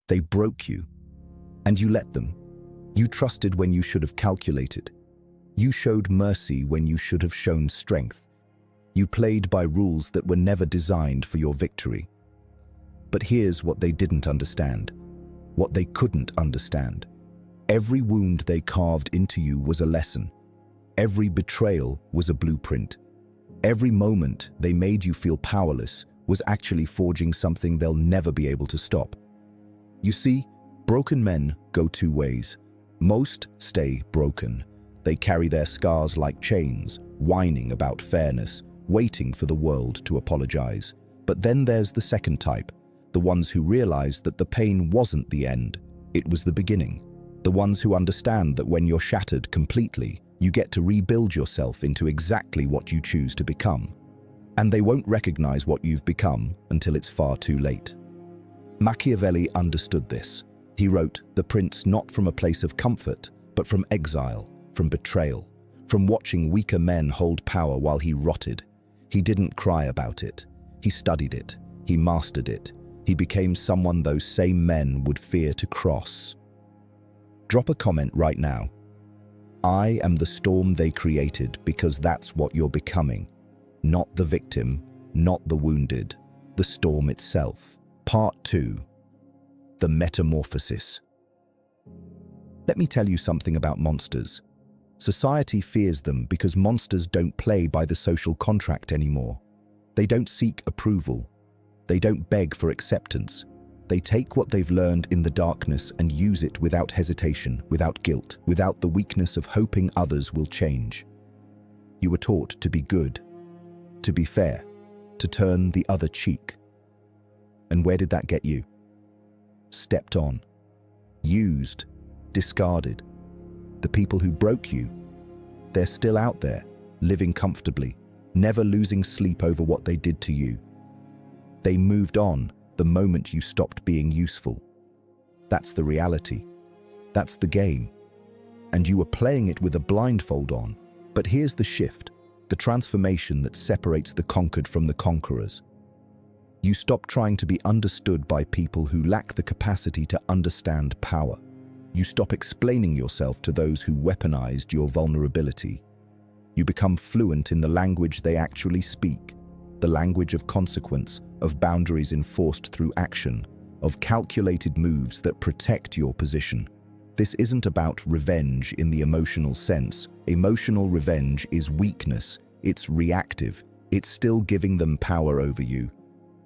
They broke you, and you let them. You trusted when you should have calculated. You showed mercy when you should have shown strength. You played by rules that were never designed for your victory. But here's what they didn't understand, what they couldn't understand. Every wound they carved into you was a lesson. Every betrayal was a blueprint. Every moment they made you feel powerless was actually forging something they'll never be able to stop. You see, broken men go two ways. Most stay broken. They carry their scars like chains, whining about fairness, waiting for the world to apologize. But then there's the second type, the ones who realize that the pain wasn't the end, it was the beginning. The ones who understand that when you're shattered completely, you get to rebuild yourself into exactly what you choose to become. And they won't recognize what you've become until it's far too late. Machiavelli understood this. He wrote The Prince not from a place of comfort, but from exile, from betrayal, from watching weaker men hold power while he rotted. He didn't cry about it. He studied it. He mastered it. He became someone those same men would fear to cross. Drop a comment right now. I am the storm they created because that's what you're becoming. Not the victim, not the wounded, the storm itself. Part 2. The Metamorphosis. Let me tell you something about monsters. Society fears them because monsters don't play by the social contract anymore. They don't seek approval. They don't beg for acceptance. They take what they've learned in the darkness and use it without hesitation, without guilt, without the weakness of hoping others will change. You were taught to be good, to be fair, to turn the other cheek. And where did that get you? Stepped on, used, discarded. The people who broke you, they're still out there, living comfortably, never losing sleep over what they did to you. They moved on the moment you stopped being useful. That's the reality. That's the game. And you were playing it with a blindfold on. But here's the shift, the transformation that separates the conquered from the conquerors. You stop trying to be understood by people who lack the capacity to understand power. You stop explaining yourself to those who weaponized your vulnerability. You become fluent in the language they actually speak, the language of consequence, of boundaries enforced through action, of calculated moves that protect your position. This isn't about revenge in the emotional sense. Emotional revenge is weakness. It's reactive. It's still giving them power over you.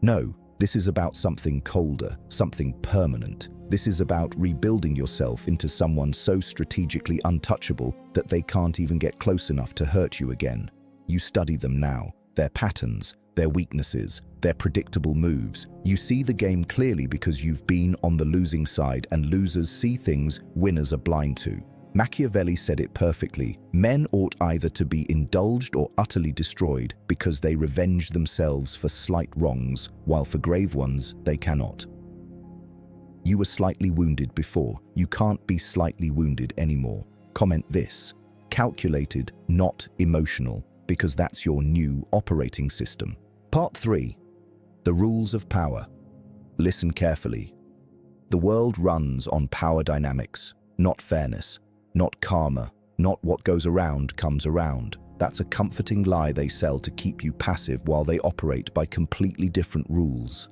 No, this is about something colder, something permanent. This is about rebuilding yourself into someone so strategically untouchable that they can't even get close enough to hurt you again. You study them now, their patterns, their weaknesses, their predictable moves. You see the game clearly because you've been on the losing side, and losers see things winners are blind to. Machiavelli said it perfectly. Men ought either to be indulged or utterly destroyed because they revenge themselves for slight wrongs, while for grave ones they cannot. You were slightly wounded before. You can't be slightly wounded anymore. Comment this: calculated, not emotional, because that's your new operating system. Part 3. The Rules of Power. Listen carefully. The world runs on power dynamics, not fairness, not karma, not what goes around comes around. That's a comforting lie they sell to keep you passive while they operate by completely different rules.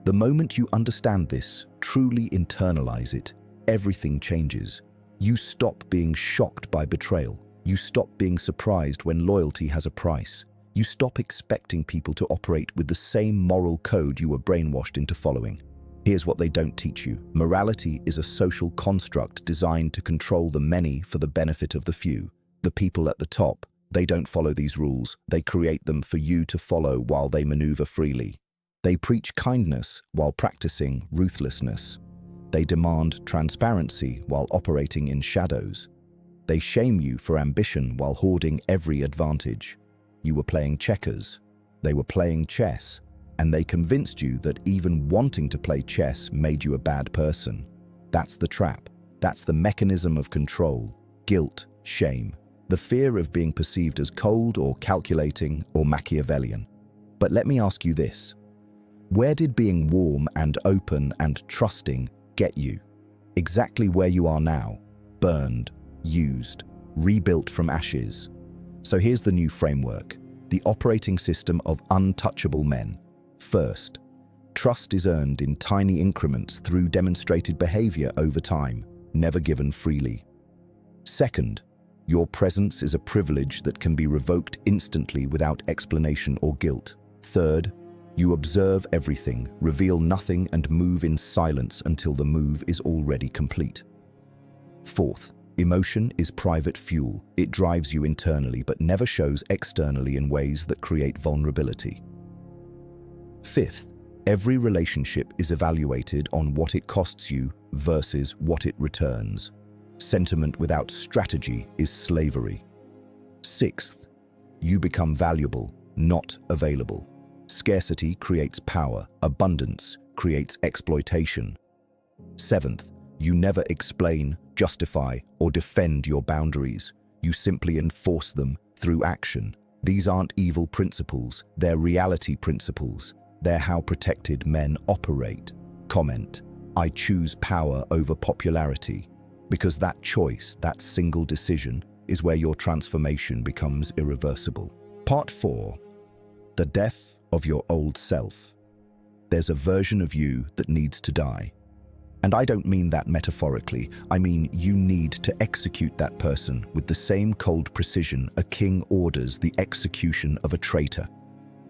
The moment you understand this, truly internalize it, everything changes. You stop being shocked by betrayal. You stop being surprised when loyalty has a price. You stop expecting people to operate with the same moral code you were brainwashed into following. Here's what they don't teach you. Morality is a social construct designed to control the many for the benefit of the few. The people at the top, they don't follow these rules. They create them for you to follow while they maneuver freely. They preach kindness while practicing ruthlessness. They demand transparency while operating in shadows. They shame you for ambition while hoarding every advantage. You were playing checkers. They were playing chess. And they convinced you that even wanting to play chess made you a bad person. That's the trap. That's the mechanism of control, guilt, shame, the fear of being perceived as cold or calculating or Machiavellian. But let me ask you this. Where did being warm and open and trusting get you. Exactly where you are now, burned, used, rebuilt from ashes. So here's the new framework, the operating system of untouchable men. First, trust is earned in tiny increments through demonstrated behavior over time, never given freely. Second, your presence is a privilege that can be revoked instantly without explanation or guilt. Third, you observe everything, reveal nothing, and move in silence until the move is already complete. Fourth, emotion is private fuel. It drives you internally but never shows externally in ways that create vulnerability. Fifth, every relationship is evaluated on what it costs you versus what it returns. Sentiment without strategy is slavery. Sixth, you become valuable, not available. Scarcity creates power, abundance creates exploitation. Seventh, you never explain, justify, or defend your boundaries. You simply enforce them through action. These aren't evil principles, they're reality principles. They're how protected men operate. Comment, I choose power over popularity. Because that choice, that single decision, is where your transformation becomes irreversible. Part 4. The death of your old self. There's a version of you that needs to die. And I don't mean that metaphorically. I mean you need to execute that person with the same cold precision a king orders the execution of a traitor.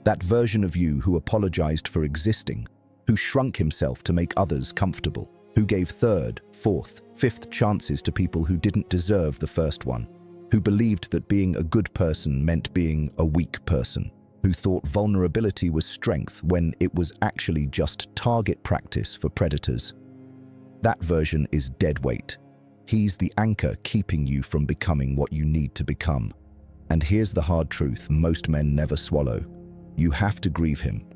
That version of you who apologized for existing, who shrunk himself to make others comfortable, who gave third, fourth, fifth chances to people who didn't deserve the first one, who believed that being a good person meant being a weak person, who thought vulnerability was strength when it was actually just target practice for predators. That version is dead weight. He's the anchor keeping you from becoming what you need to become. And here's the hard truth most men never swallow. You have to grieve him.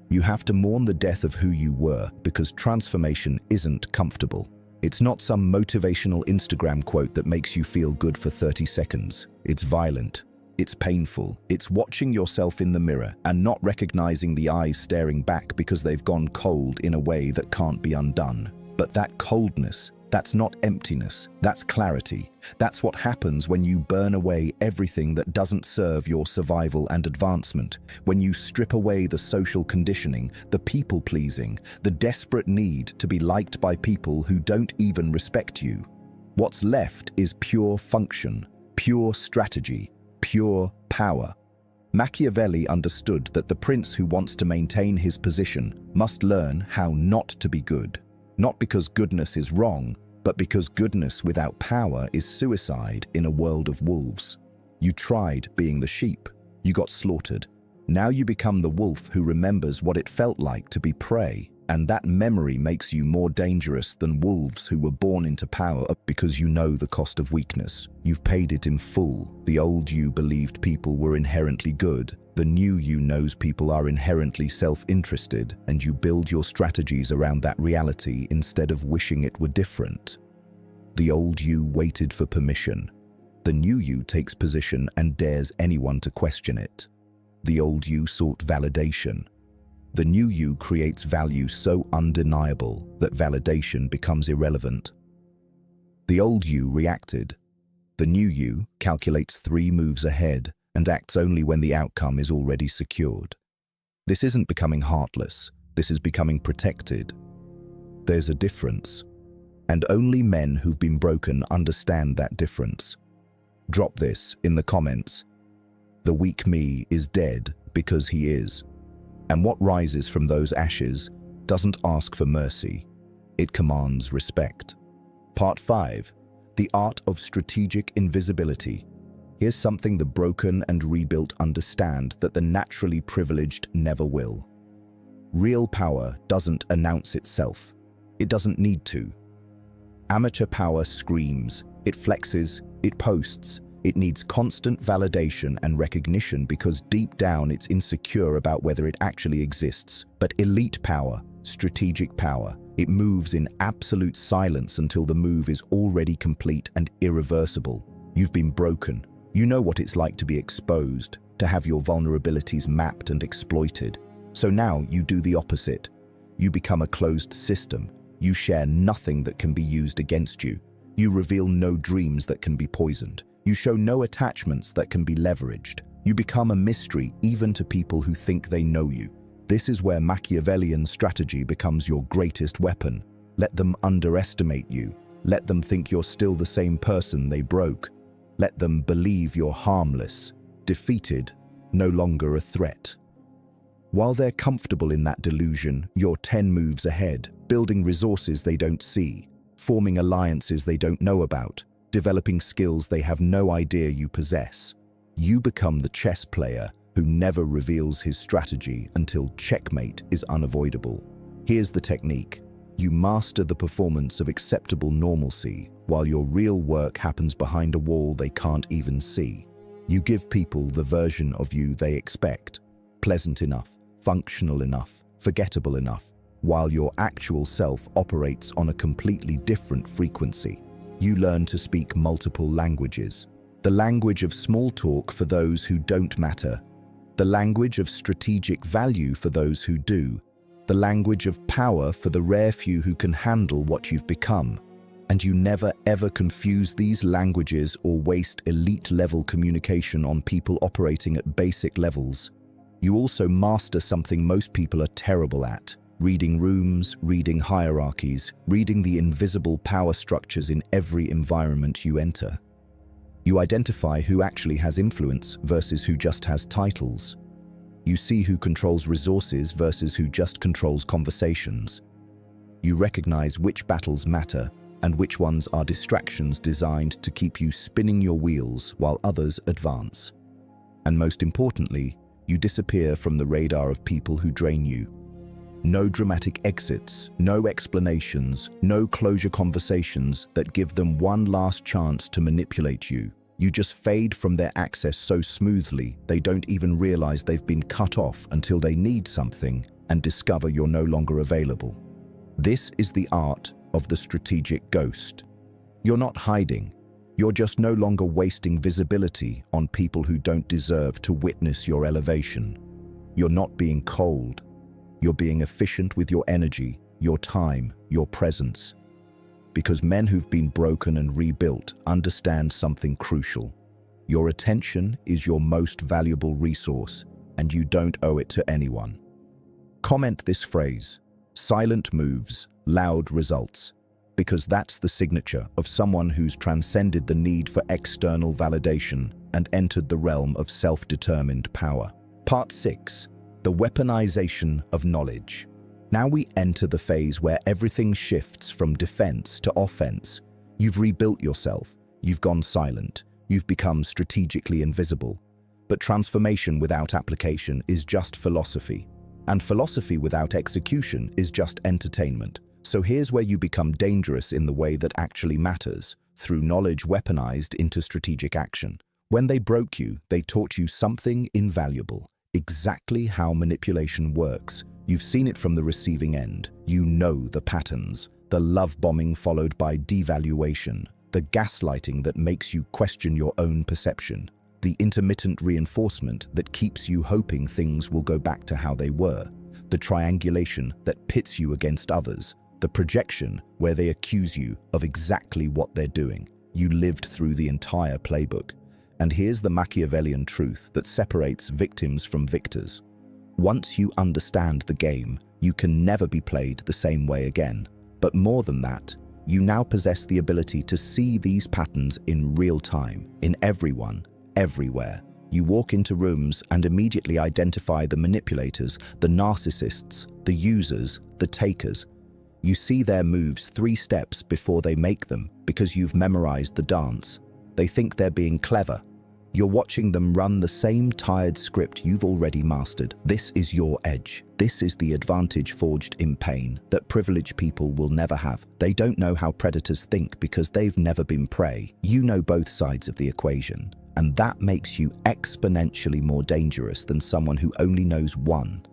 You have to mourn the death of who you were because transformation isn't comfortable. It's not some motivational Instagram quote that makes you feel good for 30 seconds. It's violent. It's painful. It's watching yourself in the mirror and not recognizing the eyes staring back because they've gone cold in a way that can't be undone. But that coldness, that's not emptiness, that's clarity. That's what happens when you burn away everything that doesn't serve your survival and advancement, when you strip away the social conditioning, the people-pleasing, the desperate need to be liked by people who don't even respect you. What's left is pure function, pure strategy, pure power. Machiavelli understood that the prince who wants to maintain his position must learn how not to be good. Not because goodness is wrong, but because goodness without power is suicide in a world of wolves. You tried being the sheep. You got slaughtered. Now you become the wolf who remembers what it felt like to be prey, and that memory makes you more dangerous than wolves who were born into power because you know the cost of weakness. You've paid it in full. The old you believed people were inherently good. The new you knows people are inherently self-interested, and you build your strategies around that reality instead of wishing it were different. The old you waited for permission. The new you takes position and dares anyone to question it. The old you sought validation. The new you creates value so undeniable that validation becomes irrelevant. The old you reacted. The new you calculates 3 moves ahead and acts only when the outcome is already secured. This isn't becoming heartless, this is becoming protected. There's a difference, and only men who've been broken understand that difference. Drop this in the comments. The weak me is dead because he is. And what rises from those ashes doesn't ask for mercy, it commands respect. Part 5. The art of strategic invisibility. Here's something the broken and rebuilt understand that the naturally privileged never will. Real power doesn't announce itself. It doesn't need to. Amateur power screams, it flexes, it posts. It needs constant validation and recognition because deep down it's insecure about whether it actually exists. But elite power, strategic power, it moves in absolute silence until the move is already complete and irreversible. You've been broken. You know what it's like to be exposed, to have your vulnerabilities mapped and exploited. So now you do the opposite. You become a closed system. You share nothing that can be used against you. You reveal no dreams that can be poisoned. You show no attachments that can be leveraged. You become a mystery even to people who think they know you. This is where Machiavellian strategy becomes your greatest weapon. Let them underestimate you. Let them think you're still the same person they broke. Let them believe you're harmless, defeated, no longer a threat. While they're comfortable in that delusion, you're 10 moves ahead, building resources they don't see, forming alliances they don't know about, developing skills they have no idea you possess. You become the chess player who never reveals his strategy until checkmate is unavoidable. Here's the technique. You master the performance of acceptable normalcy while your real work happens behind a wall they can't even see. You give people the version of you they expect, pleasant enough, functional enough, forgettable enough, while your actual self operates on a completely different frequency. You learn to speak multiple languages. The language of small talk for those who don't matter. The language of strategic value for those who do. The language of power for the rare few who can handle what you've become. And you never ever confuse these languages or waste elite-level communication on people operating at basic levels. You also master something most people are terrible at: reading rooms, reading hierarchies, reading the invisible power structures in every environment you enter. You identify who actually has influence versus who just has titles. You see who controls resources versus who just controls conversations. You recognize which battles matter and which ones are distractions designed to keep you spinning your wheels while others advance. And most importantly, you disappear from the radar of people who drain you. No dramatic exits, no explanations, no closure conversations that give them one last chance to manipulate you. You just fade from their access so smoothly they don't even realize they've been cut off until they need something and discover you're no longer available. This is the art of the strategic ghost. You're not hiding. You're just no longer wasting visibility on people who don't deserve to witness your elevation. You're not being cold. You're being efficient with your energy, your time, your presence. Because men who've been broken and rebuilt understand something crucial. Your attention is your most valuable resource, and you don't owe it to anyone. Comment this phrase: silent moves, loud results, because that's the signature of someone who's transcended the need for external validation and entered the realm of self-determined power. Part 6. The weaponization of knowledge. Now we enter the phase where everything shifts from defense to offense. You've rebuilt yourself, you've gone silent, you've become strategically invisible. But transformation without application is just philosophy, and philosophy without execution is just entertainment. So here's where you become dangerous in the way that actually matters, through knowledge weaponized into strategic action. When they broke you, they taught you something invaluable, exactly how manipulation works. You've seen it from the receiving end. You know the patterns, the love bombing followed by devaluation, the gaslighting that makes you question your own perception, the intermittent reinforcement that keeps you hoping things will go back to how they were, the triangulation that pits you against others, the projection where they accuse you of exactly what they're doing. You lived through the entire playbook. And here's the Machiavellian truth that separates victims from victors. Once you understand the game, you can never be played the same way again. But more than that, you now possess the ability to see these patterns in real time, in everyone, everywhere. You walk into rooms and immediately identify the manipulators, the narcissists, the users, the takers. You see their moves 3 steps before they make them because you've memorized the dance. They think they're being clever. You're watching them run the same tired script you've already mastered. This is your edge. This is the advantage forged in pain that privileged people will never have. They don't know how predators think because they've never been prey. You know both sides of the equation, and that makes you exponentially more dangerous than someone who only knows one.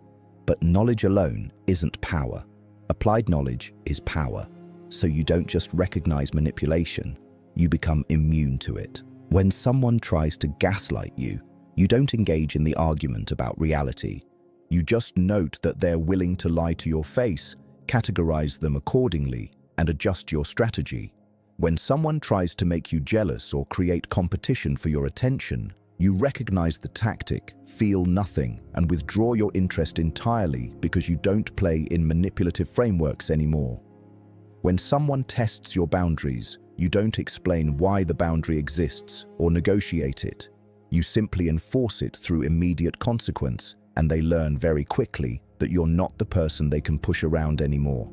But knowledge alone isn't power. Applied knowledge is power. So you don't just recognize manipulation, you become immune to it. When someone tries to gaslight you, you don't engage in the argument about reality. You just note that they're willing to lie to your face, categorize them accordingly, and adjust your strategy. When someone tries to make you jealous or create competition for your attention, you recognize the tactic, feel nothing, and withdraw your interest entirely because you don't play in manipulative frameworks anymore. When someone tests your boundaries, you don't explain why the boundary exists or negotiate it. You simply enforce it through immediate consequence, and they learn very quickly that you're not the person they can push around anymore.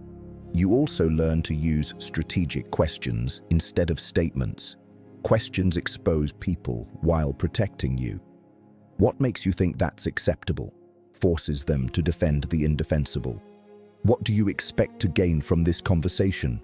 You also learn to use strategic questions instead of statements. Questions expose people while protecting you. What makes you think that's acceptable? Forces them to defend the indefensible. What do you expect to gain from this conversation?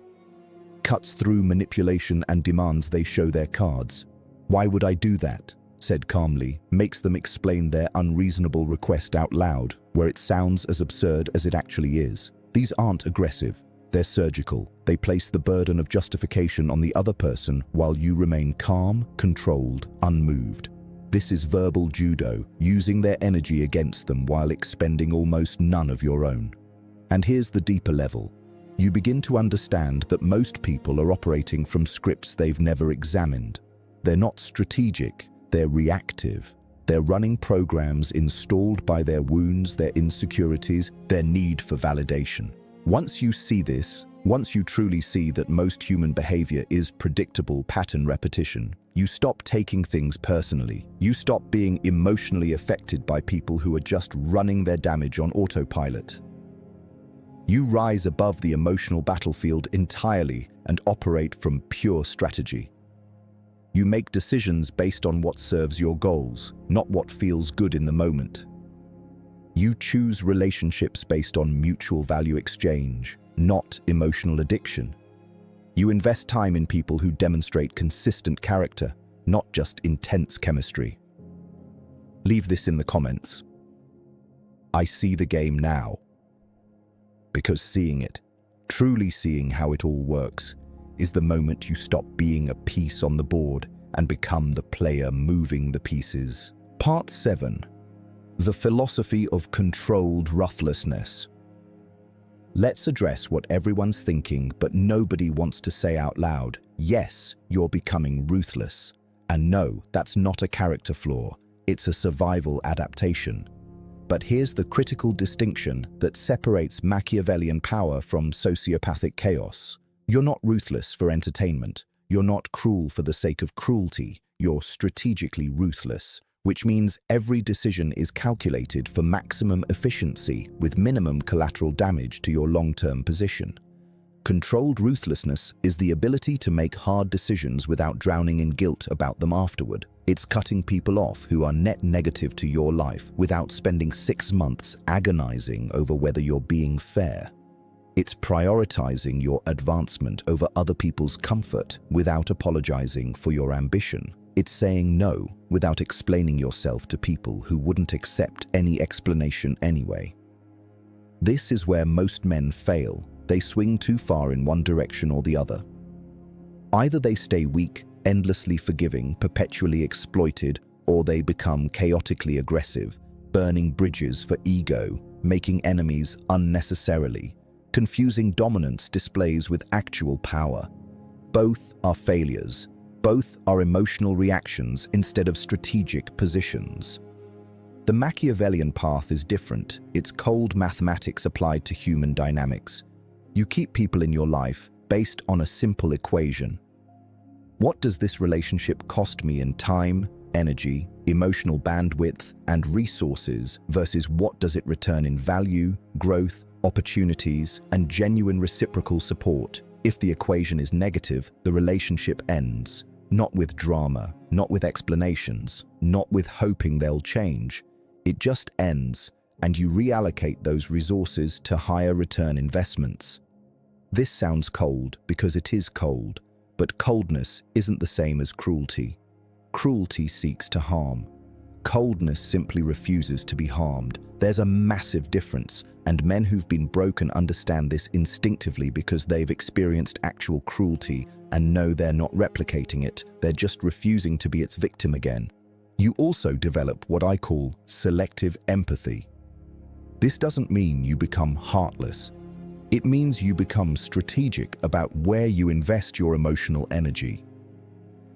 Cuts through manipulation and demands they show their cards. Why would I do that? Said calmly, makes them explain their unreasonable request out loud, where it sounds as absurd as it actually is. These aren't aggressive. They're surgical. They place the burden of justification on the other person while you remain calm, controlled, unmoved. This is verbal judo, using their energy against them while expending almost none of your own. And here's the deeper level. You begin to understand that most people are operating from scripts they've never examined. They're not strategic, they're reactive. They're running programs installed by their wounds, their insecurities, their need for validation. Once you see this, once you truly see that most human behavior is predictable pattern repetition, you stop taking things personally. You stop being emotionally affected by people who are just running their damage on autopilot. You rise above the emotional battlefield entirely and operate from pure strategy. You make decisions based on what serves your goals, not what feels good in the moment. You choose relationships based on mutual value exchange, not emotional addiction. You invest time in people who demonstrate consistent character, not just intense chemistry. Leave this in the comments. I see the game now. Because seeing it, truly seeing how it all works, is the moment you stop being a piece on the board and become the player moving the pieces. Part 7. The philosophy of controlled ruthlessness. Let's address what everyone's thinking but nobody wants to say out loud. Yes, you're becoming ruthless. And no, that's not a character flaw. It's a survival adaptation. But here's the critical distinction that separates Machiavellian power from sociopathic chaos. You're not ruthless for entertainment. You're not cruel for the sake of cruelty. You're strategically ruthless, which means every decision is calculated for maximum efficiency with minimum collateral damage to your long-term position. Controlled ruthlessness is the ability to make hard decisions without drowning in guilt about them afterward. It's cutting people off who are net negative to your life without spending 6 months agonizing over whether you're being fair. It's prioritizing your advancement over other people's comfort without apologizing for your ambition. It's saying no without explaining yourself to people who wouldn't accept any explanation anyway. This is where most men fail. They swing too far in one direction or the other. Either they stay weak, endlessly forgiving, perpetually exploited, or they become chaotically aggressive, burning bridges for ego, making enemies unnecessarily, confusing dominance displays with actual power. Both are failures. Both are emotional reactions instead of strategic positions. The Machiavellian path is different. It's cold mathematics applied to human dynamics. You keep people in your life based on a simple equation. What does this relationship cost me in time, energy, emotional bandwidth, and resources versus what does it return in value, growth, opportunities, and genuine reciprocal support? If the equation is negative, the relationship ends. Not with drama, not with explanations, not with hoping they'll change. It just ends, and you reallocate those resources to higher return investments. This sounds cold because it is cold, but coldness isn't the same as cruelty. Cruelty seeks to harm. Coldness simply refuses to be harmed. There's a massive difference, and men who've been broken understand this instinctively because they've experienced actual cruelty and know they're not replicating it, they're just refusing to be its victim again. You also develop what I call selective empathy. This doesn't mean you become heartless. It means you become strategic about where you invest your emotional energy.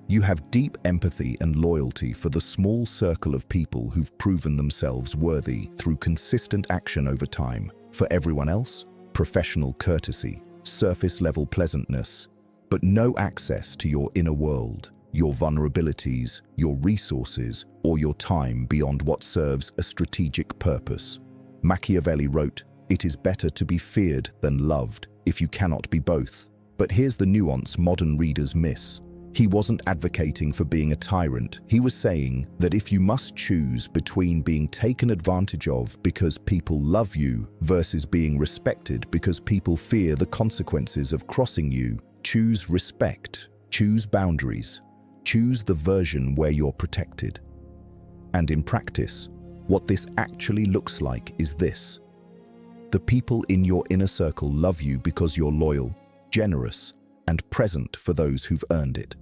You have deep empathy and loyalty for the small circle of people who've proven themselves worthy through consistent action over time. For everyone else, professional courtesy, surface-level pleasantness, but no access to your inner world, your vulnerabilities, your resources, or your time beyond what serves a strategic purpose. Machiavelli wrote, "It is better to be feared than loved if you cannot be both." But here's the nuance modern readers miss. He wasn't advocating for being a tyrant. He was saying that if you must choose between being taken advantage of because people love you versus being respected because people fear the consequences of crossing you, choose respect, choose boundaries, choose the version where you're protected. And in practice, what this actually looks like is this. The people in your inner circle love you because you're loyal, generous, and present for those who've earned it.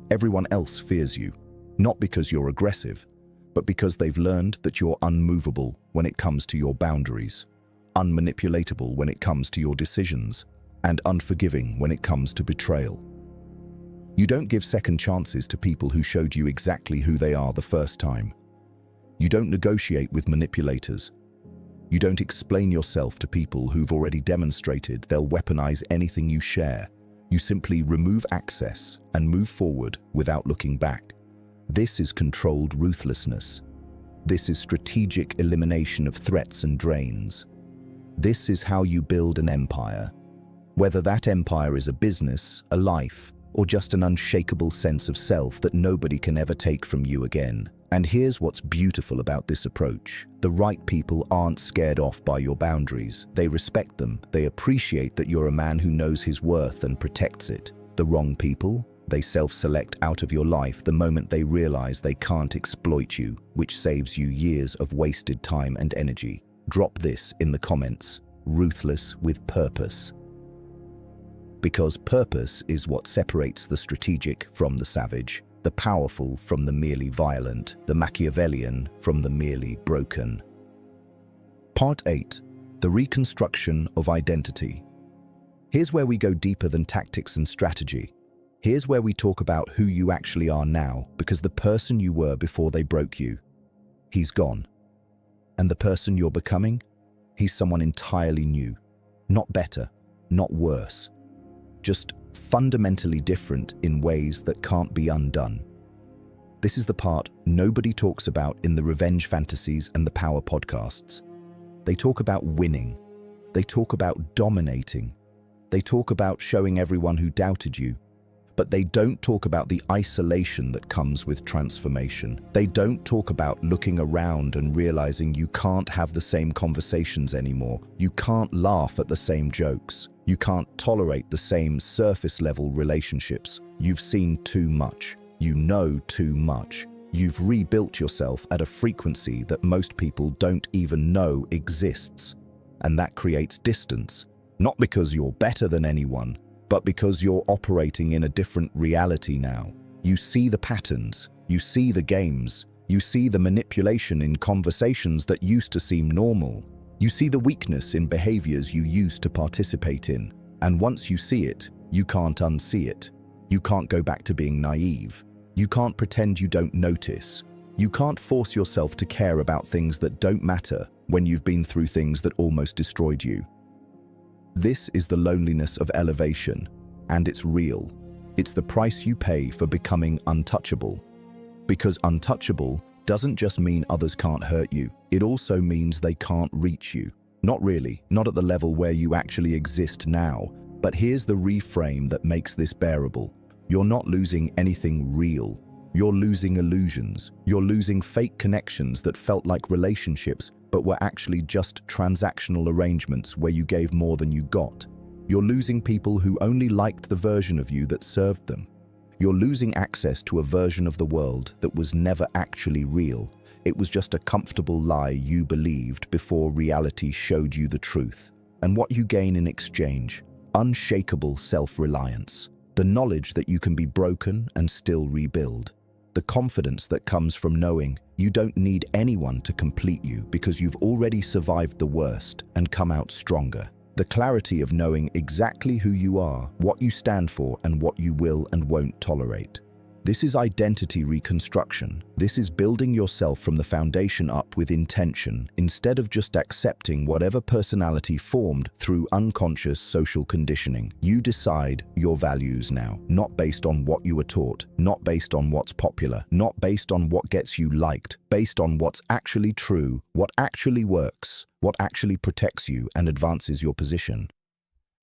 Everyone else fears you, not because you're aggressive, but because they've learned that you're unmovable when it comes to your boundaries, unmanipulatable when it comes to your decisions, and unforgiving when it comes to betrayal. You don't give second chances to people who showed you exactly who they are the first time. You don't negotiate with manipulators. You don't explain yourself to people who've already demonstrated they'll weaponize anything you share. You simply remove access and move forward without looking back. This is controlled ruthlessness. This is strategic elimination of threats and drains. This is how you build an empire. Whether that empire is a business, a life, or just an unshakable sense of self that nobody can ever take from you again. And here's what's beautiful about this approach. The right people aren't scared off by your boundaries. They respect them. They appreciate that you're a man who knows his worth and protects it. The wrong people, they self-select out of your life the moment they realize they can't exploit you, which saves you years of wasted time and energy. Drop this in the comments. Ruthless with purpose. Because purpose is what separates the strategic from the savage, the powerful from the merely violent, the Machiavellian from the merely broken. Part 8. The Reconstruction of Identity. Here's where we go deeper than tactics and strategy. Here's where we talk about who you actually are now, because the person you were before they broke you, he's gone. And the person you're becoming, he's someone entirely new. Not better, not worse. Just fundamentally different in ways that can't be undone. This is the part nobody talks about in the revenge fantasies and the power podcasts. They talk about winning. They talk about dominating. They talk about showing everyone who doubted you. But they don't talk about the isolation that comes with transformation. They don't talk about looking around and realizing you can't have the same conversations anymore. You can't laugh at the same jokes. You can't tolerate the same surface-level relationships. You've seen too much. You know too much. You've rebuilt yourself at a frequency that most people don't even know exists. And that creates distance. Not because you're better than anyone, but because you're operating in a different reality now. You see the patterns. You see the games. You see the manipulation in conversations that used to seem normal. You see the weakness in behaviors you used to participate in. And once you see it, you can't unsee it. You can't go back to being naive. You can't pretend you don't notice. You can't force yourself to care about things that don't matter when you've been through things that almost destroyed you. This is the loneliness of elevation, and it's real. It's the price you pay for becoming untouchable. Because untouchable doesn't just mean others can't hurt you. It also means they can't reach you. Not really, not at the level where you actually exist now. But here's the reframe that makes this bearable. You're not losing anything real. You're losing illusions. You're losing fake connections that felt like relationships, but were actually just transactional arrangements where you gave more than you got. You're losing people who only liked the version of you that served them. You're losing access to a version of the world that was never actually real. It was just a comfortable lie you believed before reality showed you the truth. And what you gain in exchange? Unshakable self-reliance. The knowledge that you can be broken and still rebuild. The confidence that comes from knowing you don't need anyone to complete you because you've already survived the worst and come out stronger. The clarity of knowing exactly who you are, what you stand for, and what you will and won't tolerate. This is identity reconstruction. This is building yourself from the foundation up with intention, instead of just accepting whatever personality formed through unconscious social conditioning. You decide your values now, not based on what you were taught, not based on what's popular, not based on what gets you liked, based on what's actually true, what actually works, what actually protects you and advances your position.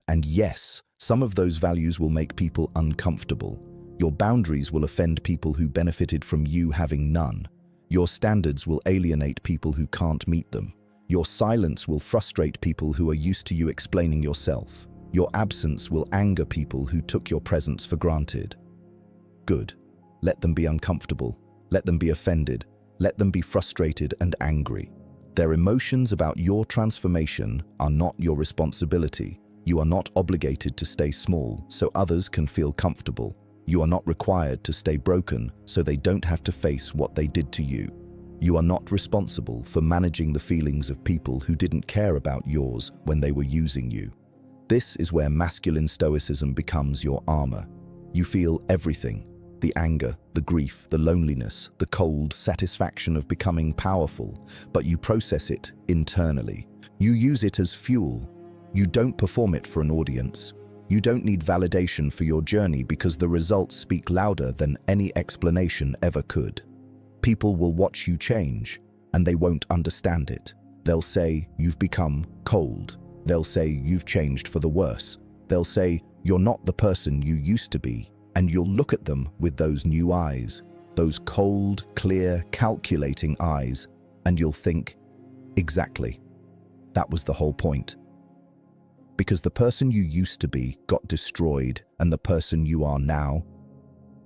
And yes, some of those values will make people uncomfortable. Your boundaries will offend people who benefited from you having none. Your standards will alienate people who can't meet them. Your silence will frustrate people who are used to you explaining yourself. Your absence will anger people who took your presence for granted. Good. Let them be uncomfortable. Let them be offended. Let them be frustrated and angry. Their emotions about your transformation are not your responsibility. You are not obligated to stay small so others can feel comfortable. You are not required to stay broken so they don't have to face what they did to you. You are not responsible for managing the feelings of people who didn't care about yours when they were using you. This is where masculine stoicism becomes your armor. You feel everything: the anger, the grief, the loneliness, the cold satisfaction of becoming powerful, but you process it internally. You use it as fuel. You don't perform it for an audience. You don't need validation for your journey because the results speak louder than any explanation ever could. People will watch you change, and they won't understand it. They'll say you've become cold. They'll say you've changed for the worse. They'll say you're not the person you used to be, and you'll look at them with those new eyes, those cold, clear, calculating eyes, and you'll think, exactly. That was the whole point. Because the person you used to be got destroyed, and the person you are now,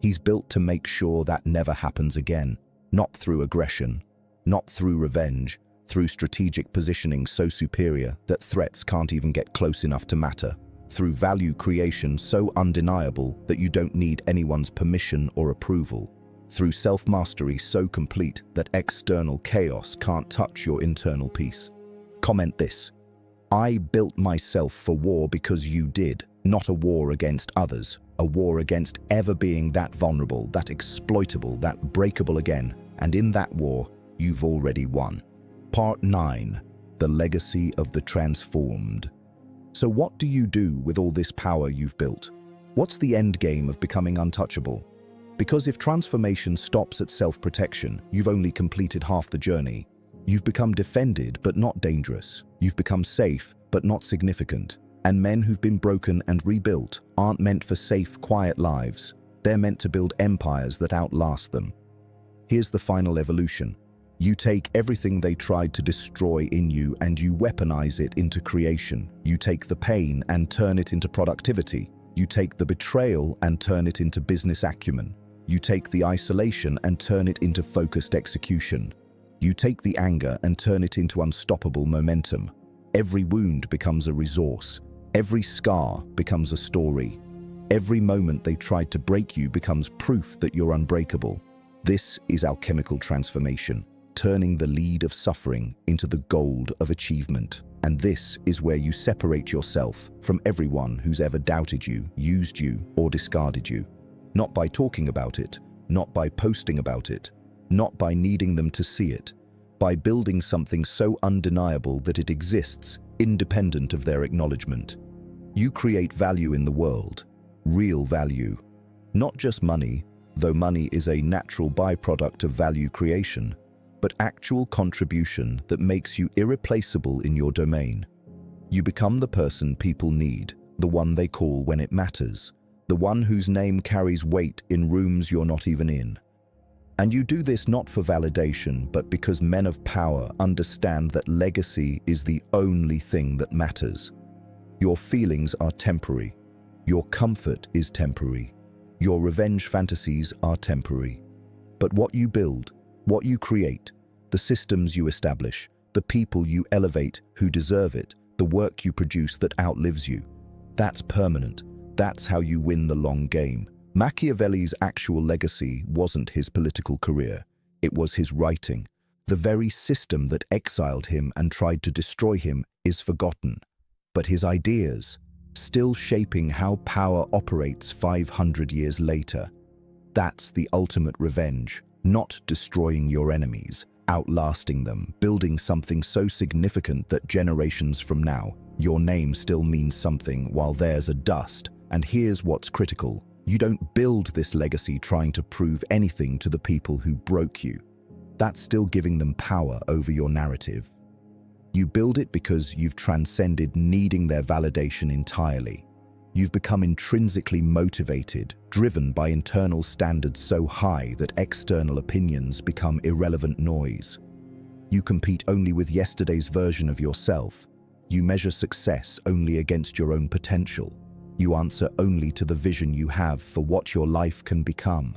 he's built to make sure that never happens again. Not through aggression, not through revenge, through strategic positioning so superior that threats can't even get close enough to matter. Through value creation so undeniable that you don't need anyone's permission or approval. Through self-mastery so complete that external chaos can't touch your internal peace. Comment this: I built myself for war because you did, not a war against others, a war against ever being that vulnerable, that exploitable, that breakable again, and in that war, you've already won. Part 9. The Legacy of the Transformed. So what do you do with all this power you've built? What's the end game of becoming untouchable? Because if transformation stops at self-protection, you've only completed half the journey. You've become defended but not dangerous. You've become safe but not significant. And men who've been broken and rebuilt aren't meant for safe, quiet lives. They're meant to build empires that outlast them. Here's the final evolution. You take everything they tried to destroy in you and you weaponize it into creation. You take the pain and turn it into productivity. You take the betrayal and turn it into business acumen. You take the isolation and turn it into focused execution. You take the anger and turn it into unstoppable momentum. Every wound becomes a resource. Every scar becomes a story. Every moment they tried to break you becomes proof that you're unbreakable. This is alchemical transformation, turning the lead of suffering into the gold of achievement. And this is where you separate yourself from everyone who's ever doubted you, used you, or discarded you. Not by talking about it, not by posting about it, not by needing them to see it, by building something so undeniable that it exists, independent of their acknowledgement. You create value in the world, real value. Not just money, though money is a natural byproduct of value creation, but actual contribution that makes you irreplaceable in your domain. You become the person people need, the one they call when it matters, the one whose name carries weight in rooms you're not even in. And you do this not for validation, but because men of power understand that legacy is the only thing that matters. Your feelings are temporary. Your comfort is temporary. Your revenge fantasies are temporary. But what you build, what you create, the systems you establish, the people you elevate who deserve it, the work you produce that outlives you, that's permanent. That's how you win the long game. Machiavelli's actual legacy wasn't his political career. It was his writing. The very system that exiled him and tried to destroy him is forgotten. but his ideas, still shaping how power operates 500 years later. That's the ultimate revenge, not destroying your enemies, outlasting them, building something so significant that generations from now, your name still means something while theirs are dust. And here's what's critical. You don't build this legacy trying to prove anything to the people who broke you. That's still giving them power over your narrative. You build it because you've transcended needing their validation entirely. You've become intrinsically motivated, driven by internal standards so high that external opinions become irrelevant noise. You compete only with yesterday's version of yourself. You measure success only against your own potential. You answer only to the vision you have for what your life can become.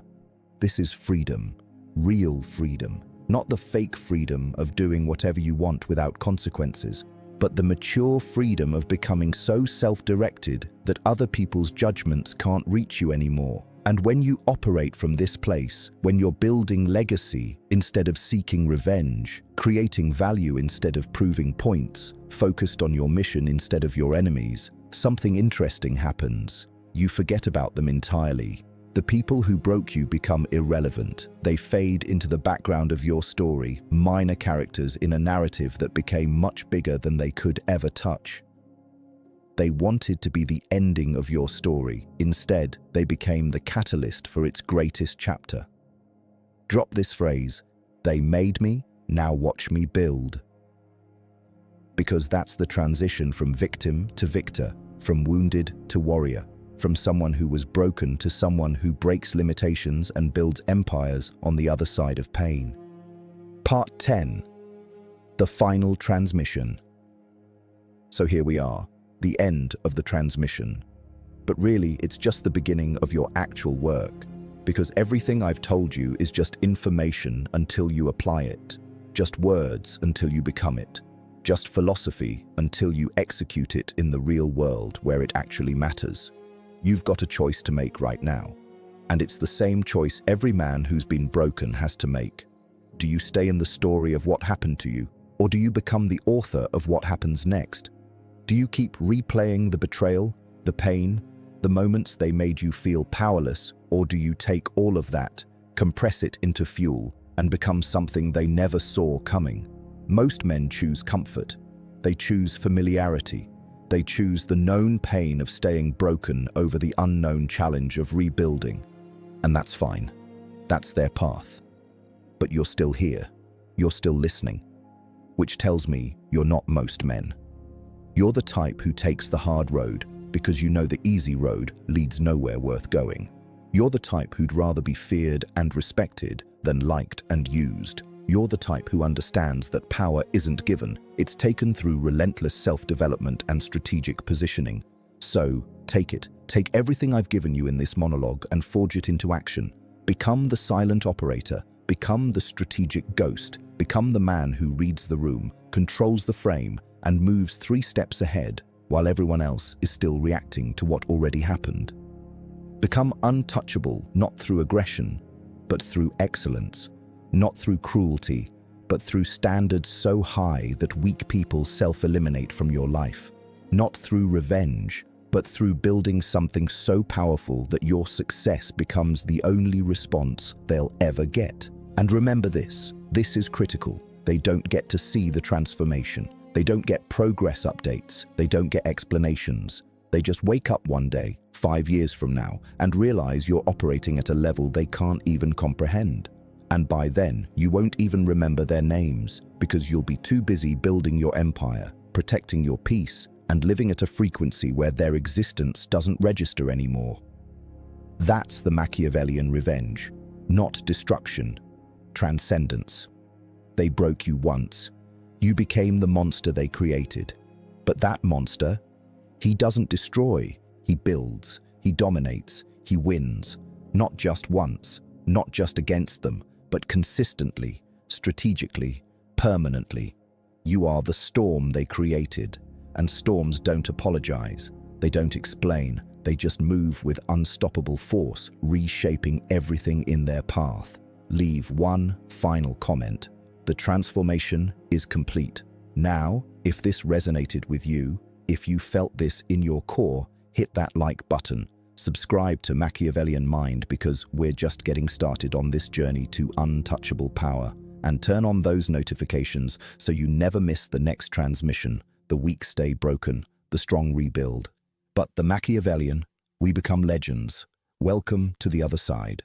This is freedom, real freedom, not the fake freedom of doing whatever you want without consequences, but the mature freedom of becoming so self-directed that other people's judgments can't reach you anymore. And when you operate from this place, when you're building legacy instead of seeking revenge, creating value instead of proving points, focused on your mission instead of your enemies, something interesting happens. You forget about them entirely. The people who broke you become irrelevant. They fade into the background of your story, minor characters in a narrative that became much bigger than they could ever touch. They wanted to be the ending of your story. Instead, they became the catalyst for its greatest chapter. Drop this phrase, "They made me, now watch me build." Because that's the transition from victim to victor, from wounded to warrior, from someone who was broken to someone who breaks limitations and builds empires on the other side of pain. Part 10. The final transmission. So here we are, the end of the transmission. But really, it's just the beginning of your actual work, because everything I've told you is just information until you apply it, just words until you become it, just philosophy until you execute it in the real world where it actually matters. You've got a choice to make right now, and it's the same choice every man who's been broken has to make. Do you stay in the story of what happened to you, or do you become the author of what happens next? Do you keep replaying the betrayal, the pain, the moments they made you feel powerless, or do you take all of that, compress it into fuel, and become something they never saw coming? Most men choose comfort. They choose familiarity. They choose the known pain of staying broken over the unknown challenge of rebuilding. And that's fine. That's their path. But you're still here. You're still listening. Which tells me you're not most men. You're the type who takes the hard road because you know the easy road leads nowhere worth going. You're the type who'd rather be feared and respected than liked and used. You're the type who understands that power isn't given, it's taken through relentless self-development and strategic positioning. So, take it. Take everything I've given you in this monologue and forge it into action. Become the silent operator, become the strategic ghost, become the man who reads the room, controls the frame, and moves 3 steps ahead while everyone else is still reacting to what already happened. Become untouchable, not through aggression, but through excellence. Not through cruelty, but through standards so high that weak people self-eliminate from your life. Not through revenge, but through building something so powerful that your success becomes the only response they'll ever get. And remember this is critical. They don't get to see the transformation. They don't get progress updates. They don't get explanations. They just wake up one day, 5 years from now, and realize you're operating at a level they can't even comprehend. And by then, you won't even remember their names because you'll be too busy building your empire, protecting your peace, and living at a frequency where their existence doesn't register anymore. That's the Machiavellian revenge, not destruction, transcendence. They broke you once. You became the monster they created. But that monster, he doesn't destroy, he builds, he dominates, he wins, not just once, not just against them, but consistently, strategically, permanently. You are the storm they created, and storms don't apologize. They don't explain. They just move with unstoppable force, reshaping everything in their path. Leave one final comment. The transformation is complete. Now, if this resonated with you, If you felt this in your core, hit that like button. Subscribe to Machiavellian Mind because we're just getting started on this journey to untouchable power. And turn on those notifications so you never miss the next transmission. The weak stay broken, the strong rebuild. But the Machiavellian, we become legends. Welcome to the other side.